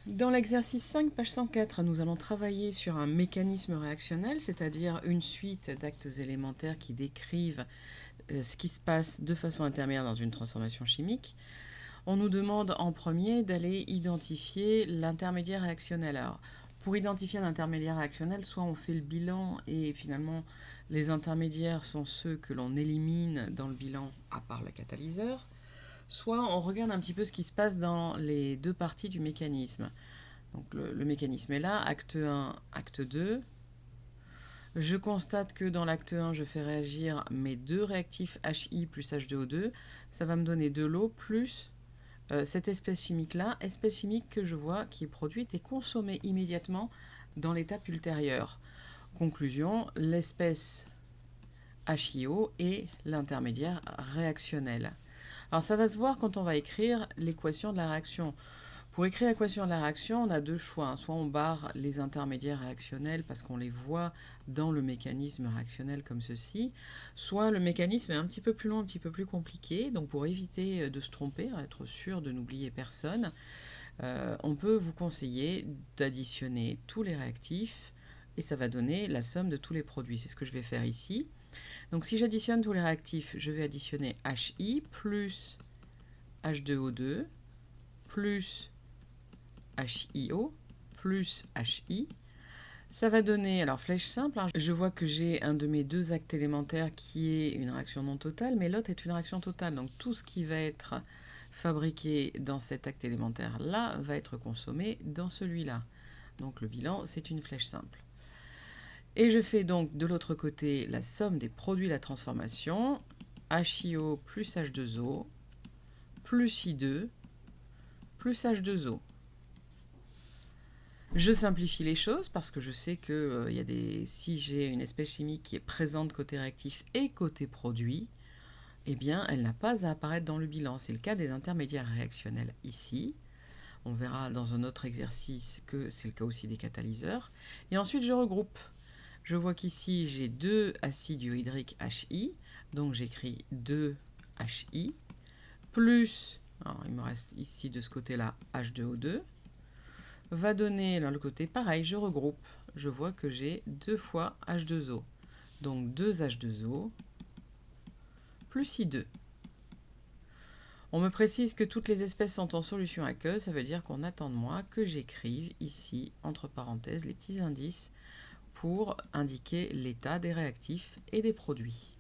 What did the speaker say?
Dans l'exercice 5, page 104, nous allons travailler sur un mécanisme réactionnel, c'est-à-dire une suite d'actes élémentaires qui décrivent ce qui se passe de façon intermédiaire dans une transformation chimique. On nous demande en premier d'aller identifier l'intermédiaire réactionnel. Alors, pour identifier un intermédiaire réactionnel, soit on fait le bilan et finalement les intermédiaires sont ceux que l'on élimine dans le bilan à part le catalyseur, soit on regarde un petit peu ce qui se passe dans les deux parties du mécanisme. Donc le mécanisme est là, acte 1, acte 2. Je constate que dans l'acte 1, je fais réagir mes deux réactifs HI plus H2O2. Ça va me donner de l'eau plus cette espèce chimique-là, espèce chimique que je vois qui est produite et consommée immédiatement dans l'étape ultérieure. Conclusion, l'espèce HIO est l'intermédiaire réactionnel. Alors ça va se voir quand on va écrire l'équation de la réaction. Pour écrire l'équation de la réaction, on a deux choix. Soit on barre les intermédiaires réactionnels parce qu'on les voit dans le mécanisme réactionnel comme ceci, soit le mécanisme est un petit peu plus long, un petit peu plus compliqué. Donc pour éviter de se tromper, être sûr de n'oublier personne, on peut vous conseiller d'additionner tous les réactifs et ça va donner la somme de tous les produits. C'est ce que je vais faire ici. Donc si j'additionne tous les réactifs, je vais additionner HI plus H2O2 plus HIO plus HI. Ça va donner, alors flèche simple, je vois que j'ai un de mes deux actes élémentaires qui est une réaction non totale, mais l'autre est une réaction totale. Donc tout ce qui va être fabriqué dans cet acte élémentaire-là va être consommé dans celui-là. Donc le bilan, c'est une flèche simple. Et je fais donc de l'autre côté la somme des produits de la transformation, HIO plus H2O plus I2 plus H2O. Je simplifie les choses parce que je sais que si j'ai une espèce chimique qui est présente côté réactif et côté produit, eh bien, elle n'a pas à apparaître dans le bilan. C'est le cas des intermédiaires réactionnels ici. On verra dans un autre exercice que c'est le cas aussi des catalyseurs. Et ensuite, je regroupe. Je vois qu'ici, j'ai 2 acides hydriques HI, donc j'écris 2HI, plus, alors il me reste ici de ce côté-là H2O2, va donner, alors le côté pareil, je regroupe, je vois que j'ai 2 fois H2O, donc 2H2O plus I2. On me précise que toutes les espèces sont en solution aqueuse, ça veut dire qu'on attend de moi que j'écrive ici, entre parenthèses, les petits indices pour indiquer l'état des réactifs et des produits.